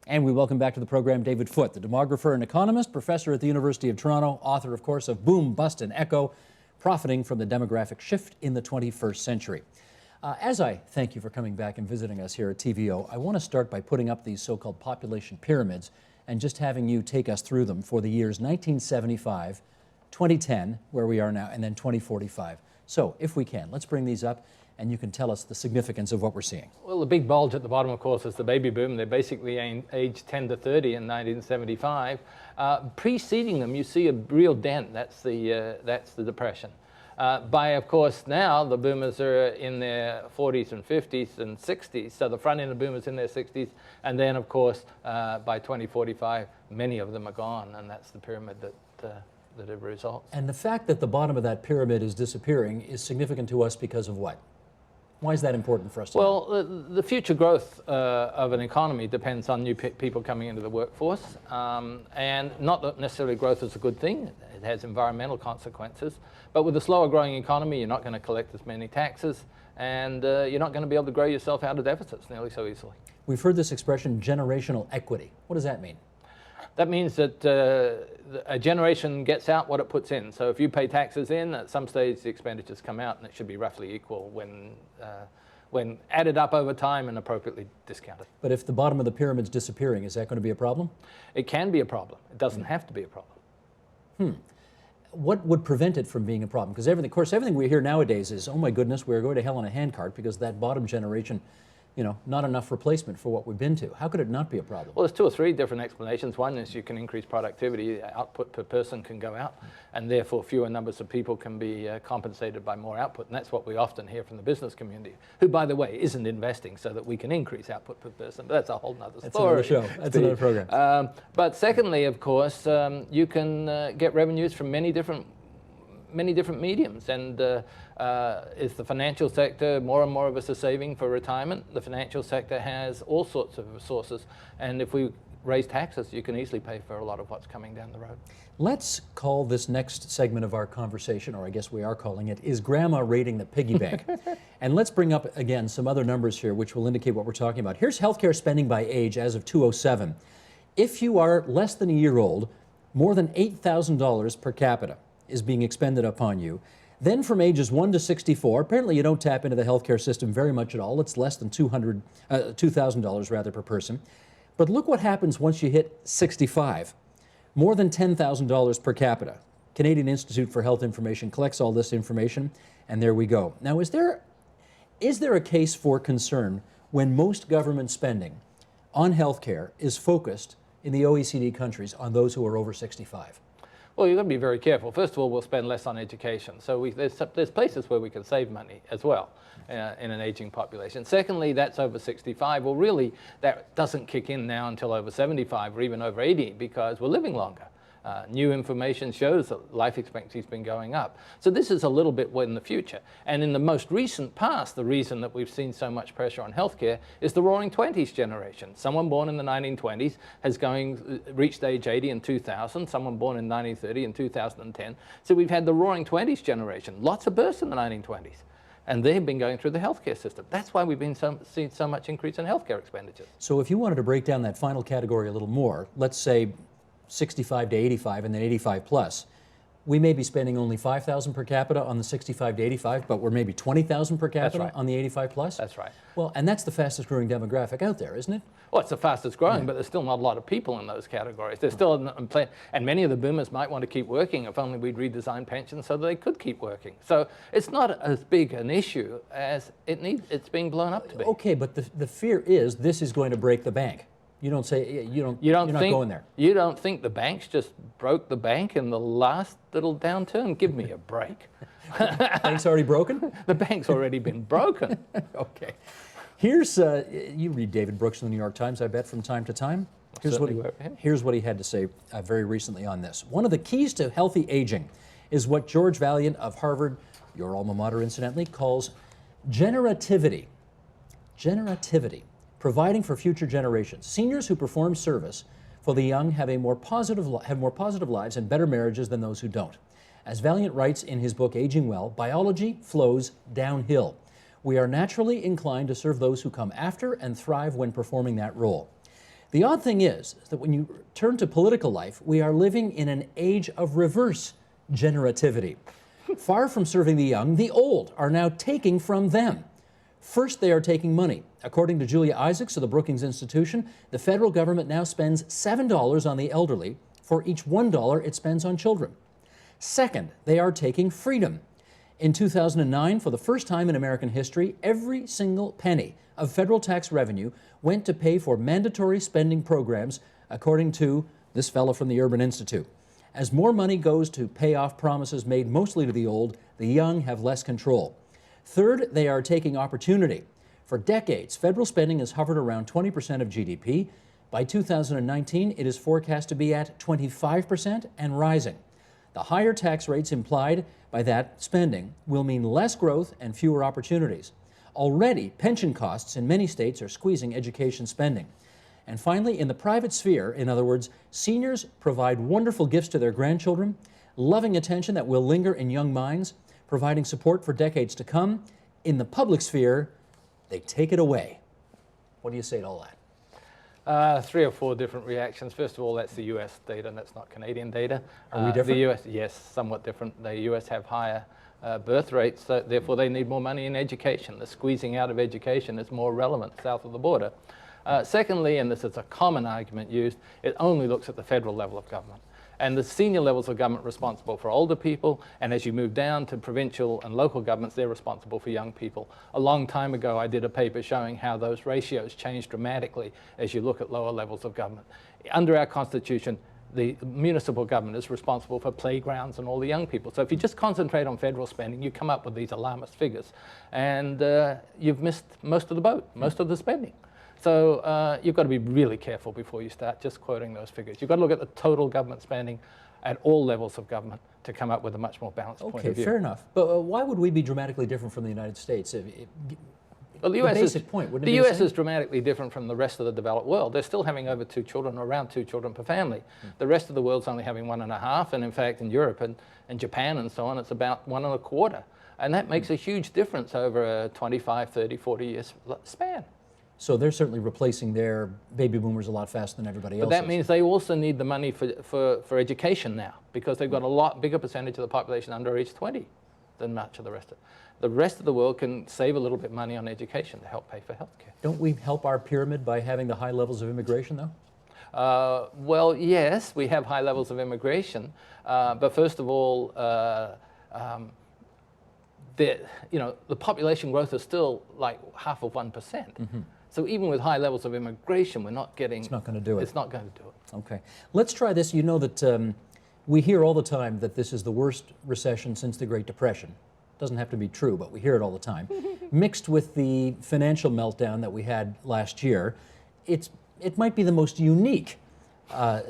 And we welcome back to the program David Foot, the demographer and economist, professor at the University of Toronto, author, of course, of Boom, Bust, and Echo, Profiting from the Demographic Shift in the 21st Century. As I thank you for coming back and visiting us here at TVO, I want to start by putting up these so-called population pyramids and just having you take us through them for the years 1975, 2010, where we are now, and then 2045. So, if we can, let's bring these up, and you can tell us the significance of what we're seeing. Well, the big bulge at the bottom, of course, is the baby boom. They're basically aged 10 to 30 in 1975. Preceding them, you see a real dent. That's the Depression. By, of course, now the boomers are in their 40s and 50s and 60s. So the front end of boomers in their 60s. And then, of course, by 2045, many of them are gone. And that's the pyramid that it results. And the fact that the bottom of that pyramid is disappearing is significant to us because of what? Why is that important for us to know? Well, the future growth of an economy depends on new people coming into the workforce. And not that necessarily growth is a good thing. It has environmental consequences. But with a slower growing economy, you're not going to collect as many taxes. And you're not going to be able to grow yourself out of deficits nearly so easily. We've heard this expression, generational equity. What does that mean? That means that a generation gets out what it puts in. So if you pay taxes in, at some stage the expenditures come out, and it should be roughly equal when added up over time and appropriately discounted. But if the bottom of the pyramid's disappearing, is that going to be a problem? It can be a problem. It doesn't have to be a problem. What would prevent it from being a problem? Because of course, everything we hear nowadays is, oh my goodness, we're going to hell in a handcart because that bottom generation, not enough replacement for what we've been to. How could it not be a problem? Well, there's two or three different explanations. One is you can increase productivity, output per person can go out, and therefore fewer numbers of people can be compensated by more output. And that's what we often hear from the business community, who, by the way, isn't investing so that we can increase output per person. But that's a whole nother story. That's another show. That's another program. But secondly, of course, you can get revenues from many different mediums, and is the financial sector, more and more of us are saving for retirement. The financial sector has all sorts of sources, and if we raise taxes, you can easily pay for a lot of what's coming down the road. Let's call this next segment of our conversation, or I guess we are calling it, Is Grandma Raiding the Piggy Bank? And let's bring up again some other numbers here which will indicate what we're talking about. Here's healthcare spending by age as of 2007. If you are less than a year old, more than $8,000 per capita is being expended upon you. Then from ages 1 to 64, apparently you don't tap into the healthcare system very much at all. It's less than $2,000 rather per person. But look what happens once you hit 65. More than $10,000 per capita. Canadian Institute for Health Information collects all this information, and there we go. Now, is there a case for concern when most government spending on healthcare is focused in the OECD countries on those who are over 65? Well, you've got to be very careful. First of all, we'll spend less on education. So there's places where we can save money as well in an aging population. Secondly, that's over 65. Well, really, that doesn't kick in now until over 75 or even over 80 because we're living longer. New information shows that life expectancy has been going up. So this is a little bit in the future. And in the most recent past, the reason that we've seen so much pressure on healthcare is the Roaring Twenties generation. Someone born in the 1920s has reached age 80 in 2000, someone born in 1930 and 2010. So we've had the Roaring Twenties generation, lots of births in the 1920s. And they've been going through the healthcare system. That's why we've been seeing so much increase in healthcare expenditures. So if you wanted to break down that final category a little more, let's say 65 to 85 and then 85 plus, we may be spending only $5,000 per capita on the 65 to 85, but we're maybe $20,000 per capita on the 85 plus? That's right. Well, and that's the fastest growing demographic out there, isn't it? Well, it's the fastest growing, but there's still not a lot of people in those categories. There's still, and many of the boomers might want to keep working if only we'd redesign pensions so that they could keep working. So it's not as big an issue as it's being blown up to be. Okay, but the fear is this is going to break the bank. You don't say, you're not going there. You don't think the banks just broke the bank in the last little downturn? Give me a break. Bank's already broken? The bank's already been broken. Okay. Here's, you read David Brooks in the New York Times, I bet, from time to time. Here's what he had to say very recently on this. One of the keys to healthy aging is what George Vaillant of Harvard, your alma mater incidentally, calls generativity. Generativity. Providing for future generations. Seniors who perform service for the young have more positive lives and better marriages than those who don't. As Vaillant writes in his book Aging Well, biology flows downhill. We are naturally inclined to serve those who come after and thrive when performing that role. The odd thing is that when you turn to political life, we are living in an age of reverse generativity. Far from serving the young, the old are now taking from them. First, they are taking money. According to Julia Isaacs of the Brookings Institution, the federal government now spends $7 on the elderly for each $1 it spends on children. Second, they are taking freedom. In 2009, for the first time in American history, every single penny of federal tax revenue went to pay for mandatory spending programs, according to this fellow from the Urban Institute. As more money goes to pay off promises made mostly to the old, the young have less control. Third, they are taking opportunity. For decades, federal spending has hovered around 20% of GDP. By 2019, it is forecast to be at 25% and rising. The higher tax rates implied by that spending will mean less growth and fewer opportunities. Already, pension costs in many states are squeezing education spending. And finally, in the private sphere, in other words, seniors provide wonderful gifts to their grandchildren, loving attention that will linger in young minds, providing support for decades to come. In the public sphere, they take it away. What do you say to all that? 3 or 4 different reactions. First of all, that's the US data, and that's not Canadian data. Are we different? The US, yes, somewhat different. The US have higher birth rates, so therefore they need more money in education. The squeezing out of education is more relevant south of the border. Secondly, and this is a common argument used, it only looks at the federal level of government. And the senior levels of government responsible for older people, and as you move down to provincial and local governments, they're responsible for young people. A long time ago, I did a paper showing how those ratios change dramatically as you look at lower levels of government. Under our Constitution, the municipal government is responsible for playgrounds and all the young people. So if you just concentrate on federal spending, you come up with these alarmist figures. And you've missed most of the boat, most of the spending. So you've got to be really careful before you start just quoting those figures. You've got to look at the total government spending at all levels of government to come up with a much more balanced point of view. Okay, fair enough. But why would we be dramatically different from the United States? Well, the US is dramatically different from the rest of the developed world. They're still having over 2 children, or around 2 children per family. The rest of the world's only having 1.5, and in fact in Europe and Japan and so on, it's about 1.25. And that makes a huge difference over a 25, 30, 40 year span. So they're certainly replacing their baby boomers a lot faster than everybody else. But that means they also need the money for education now, because they've got a lot bigger percentage of the population under age 20 than much of the rest of it. The rest of the world can save a little bit of money on education to help pay for healthcare. Don't we help our pyramid by having the high levels of immigration, though? Well, yes, we have high levels of immigration, but first of all, the population growth is still like half of 1%. Mm-hmm. So even with high levels of immigration, we're not getting... It's not going to do it. It's not going to do it. Okay. Let's try this. You know that we hear all the time that this is the worst recession since the Great Depression. Doesn't have to be true, but we hear it all the time. Mixed with the financial meltdown that we had last year, it might be the most unique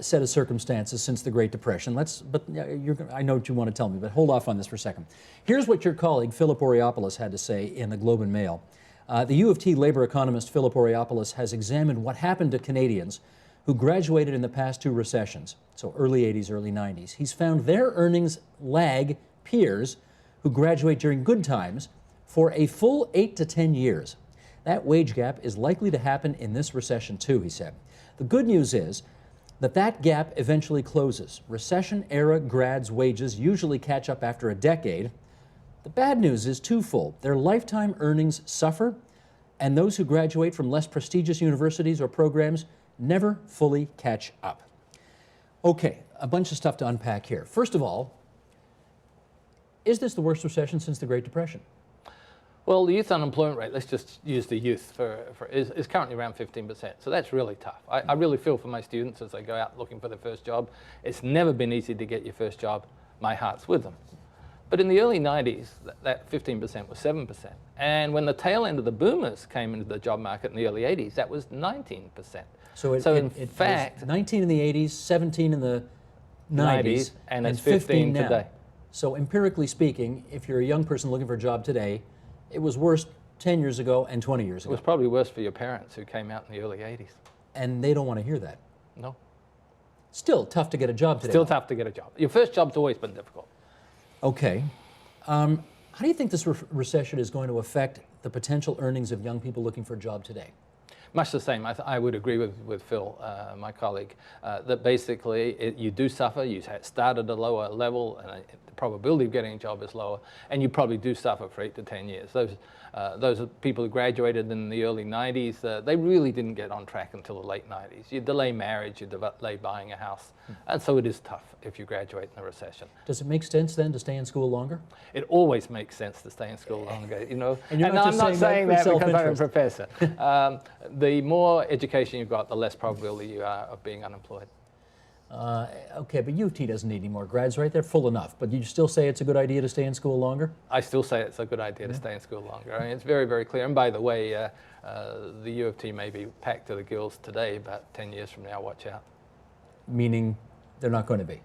set of circumstances since the Great Depression. I know what you want to tell me, but hold off on this for a second. Here's what your colleague, Philip Oreopoulos, had to say in the Globe and Mail. The U of T labor economist Philip Oreopoulos has examined what happened to Canadians who graduated in the past 2 recessions, so early 80s, early 90s. He's found their earnings lag peers who graduate during good times for a full 8 to 10 years. That wage gap is likely to happen in this recession too, he said. The good news is that gap eventually closes. Recession-era grads' wages usually catch up after a decade. The bad news is twofold. Their lifetime earnings suffer, and those who graduate from less prestigious universities or programs never fully catch up. Okay, a bunch of stuff to unpack here. First of all, is this the worst recession since the Great Depression? Well, the youth unemployment rate, let's just use the youth, is currently around 15%. So that's really tough. I really feel for my students as they go out looking for their first job. It's never been easy to get your first job. My heart's with them. But in the early 90s, that 15% was 7%. And when the tail end of the boomers came into the job market in the early 80s, that was 19%. So in fact, was 19 in the 80s, 17 in the 90s, and it's 15 now. Today. So empirically speaking, if you're a young person looking for a job today, it was worse 10 years ago and 20 years ago. It was probably worse for your parents who came out in the early 80s. And they don't want to hear that. No. Still tough to get a job today. Still tough to get a job. Your first job's always been difficult. Okay. How do you think this recession is going to affect the potential earnings of young people looking for a job today? Much the same. I would agree with Phil, my colleague, that basically you do suffer. You start at a lower level, and the probability of getting a job is lower, and you probably do suffer for 8 to 10 years. Those are people who graduated in the early 90s. They really didn't get on track until the late 90s. You delay marriage, you delay buying a house, and so it is tough if you graduate in a recession. Does it make sense then to stay in school longer? It always makes sense to stay in school longer, you know. And I'm not saying that because I'm a self-interest. professor. The more education you've got, the less probability you are of being unemployed. Okay, but U of T doesn't need any more grads, right? They're full enough. But you still say it's a good idea to stay in school longer? I still say it's a good idea to stay in school longer. I mean, it's very, very clear. And by the way, the U of T may be packed to the gills today, but 10 years from now, watch out. Meaning they're not going to be.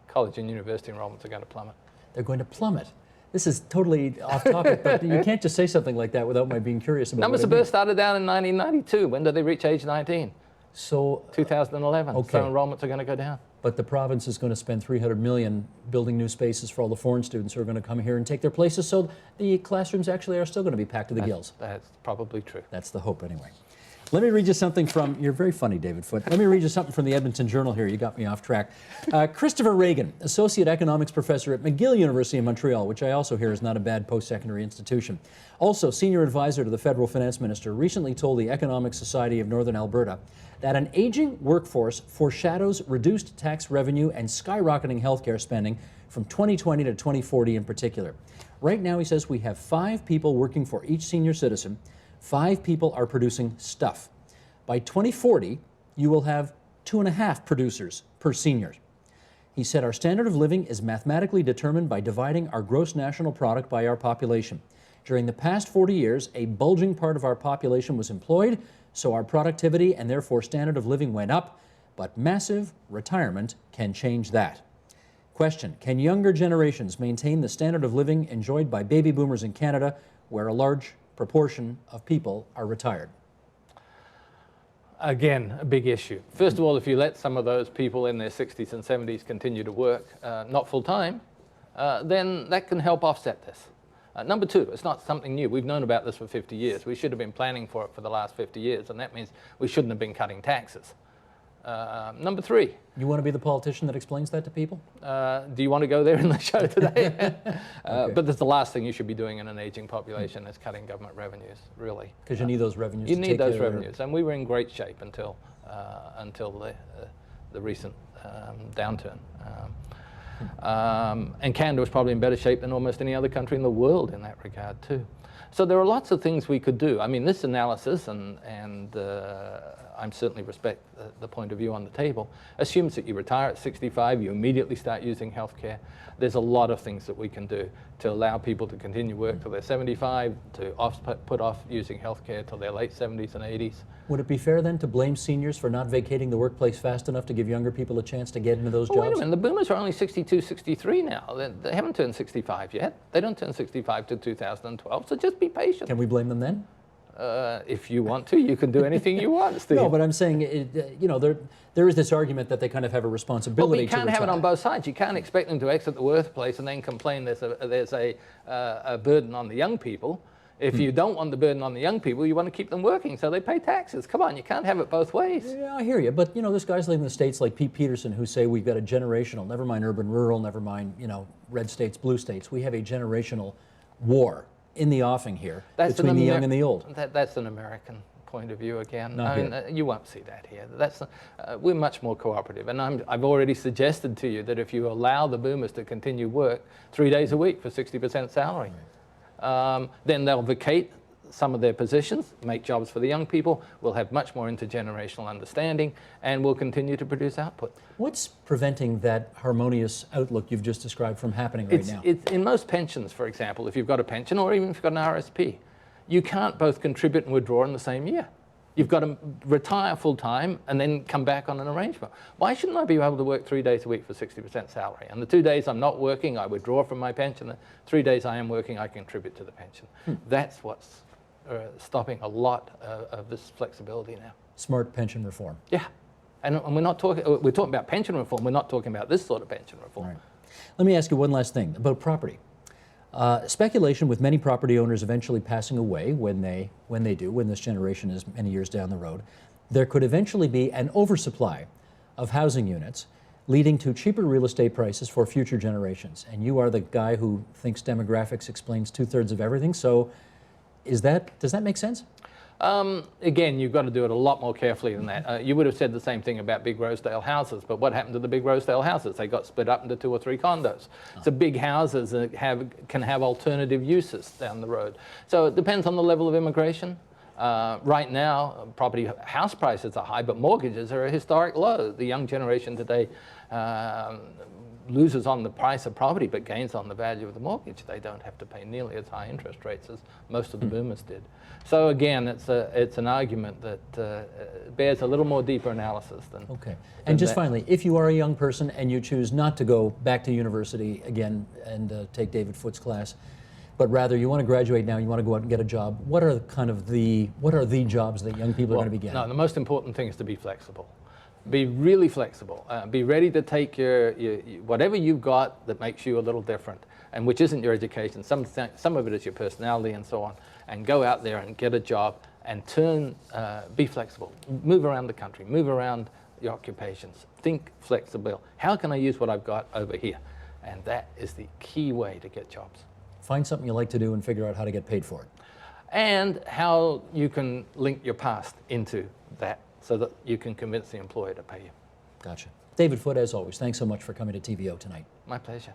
College and university enrollments are going to plummet. They're going to plummet. This is totally off topic, but you can't just say something like that without my being curious about Numbers what of births started down in 1992. When did they reach age 19? So 2011. okay. So enrollments are going to go down. But the province is going to spend $300 million building new spaces for all the foreign students who are going to come here and take their places. So the classrooms actually are still going to be packed to the gills. That's probably true. That's the hope, anyway. Let me read you something from, you're very funny, David Foot. Let me read you something from the Edmonton Journal here. You got me off track. Christopher Reagan, Associate Economics Professor at McGill University in Montreal, which I also hear is not a bad post-secondary institution. Also, Senior Advisor to the Federal Finance Minister, recently told the Economic Society of Northern Alberta that an aging workforce foreshadows reduced tax revenue and skyrocketing healthcare spending from 2020 to 2040 in particular. Right now, he says, we have 5 people working for each senior citizen. 5 people are producing stuff. By 2040, you will have 2.5 producers per senior. He said our standard of living is mathematically determined by dividing our gross national product by our population. During the past 40 years, a bulging part of our population was employed, so our productivity and therefore standard of living went up, but massive retirement can change that. Question, can younger generations maintain the standard of living enjoyed by baby boomers in Canada, where a large proportion of people are retired? Again, a big issue. First of all, if you let some of those people in their 60s and 70s continue to work, not full time, then that can help offset this. Number 2, it's not something new. We've known about this for 50 years. We should have been planning for it for the last 50 years, and that means we shouldn't have been cutting taxes. Number 3. You want to be the politician that explains that to people? Do you want to go there in the show today? Okay. But that's the last thing you should be doing in an aging population is cutting government revenues, really. Because you need those revenues. You to need take those care of revenues, and we were in great shape until the recent downturn. And Canada was probably in better shape than almost any other country in the world in that regard too. So there are lots of things we could do. I mean, this analysis, and I certainly respect the point of view on the table, assumes that you retire at 65, you immediately start using healthcare. There's a lot of things that we can do to allow people to continue work till they're 75, to put off using healthcare till their late 70s and 80s. Would it be fair then to blame seniors for not vacating the workplace fast enough to give younger people a chance to get into those jobs? Wait a minute, the boomers are only 62, 63 now. They haven't turned 65 yet. They don't turn 65 till 2012, so just be patient. Can we blame them then? If you want to, you can do anything you want, Steve. No, but I'm saying, you know, there is this argument that they kind of have a responsibility Well, you can't have it on both sides. You can't expect them to exit the workplace and then complain there's a burden on the young people. If you don't want the burden on the young people, you want to keep them working, so they pay taxes. Come on, you can't have it both ways. Yeah, I hear you. But, you know, there's guys living in the States like Pete Peterson who say we've got a generational, never mind urban, rural, never mind, you know, red states, blue states. We have a generational war in the offing here between the young and the old. That's an American point of view again. Not I mean, you won't see that here. We're much more cooperative. And I've already suggested to you that if you allow the boomers to continue work 3 days a week for 60% salary, then they'll vacate some of their positions, make jobs for the young people, we'll have much more intergenerational understanding, and we'll continue to produce output. What's preventing that harmonious outlook you've just described from happening right now? It's in most pensions, for example, if you've got a pension or even if you've got an RSP, you can't both contribute and withdraw in the same year. You've got to retire full-time and then come back on an arrangement. Why shouldn't I be able to work 3 days a week for 60% salary? And the 2 days I'm not working, I withdraw from my pension. The 3 days I am working, I contribute to the pension. That's what's stopping a lot of this flexibility now. Smart pension reform. Yeah. And we're talking about pension reform. We're not talking about this sort of pension reform. Right. Let me ask you one last thing about property. Speculation with many property owners eventually passing away when this generation is many years down the road, there could eventually be an oversupply of housing units, leading to cheaper real estate prices for future generations. And you are the guy who thinks demographics explains 2/3 of everything. So does that make sense? Again, you've got to do it a lot more carefully than that. You would have said the same thing about big Rosedale houses, but what happened to the big Rosedale houses? They got split up into 2 or 3 condos. So big houses can have alternative uses down the road. So it depends on the level of immigration. Right now, house prices are high, but mortgages are a historic low. The young generation today loses on the price of property, but gains on the value of the mortgage. They don't have to pay nearly as high interest rates as most of the boomers did. So again, it's an argument that bears a little more deeper analysis than. Okay. And just finally, if you are a young person and you choose not to go back to university again and take David Foot's class, but rather you want to graduate now, you want to go out and get a job, what are the jobs that young people are going to be getting? No, the most important thing is to be flexible. Be really flexible. Be ready to take your whatever you've got that makes you a little different, and which isn't your education. Some of it is your personality and so on. And go out there and get a job and be flexible. Move around the country. Move around your occupations. Think flexible. How can I use what I've got over here? And that is the key way to get jobs. Find something you like to do and figure out how to get paid for it. And how you can link your past into that, so that you can convince the employer to pay you. Gotcha. David Foot, as always, thanks so much for coming to TVO tonight. My pleasure.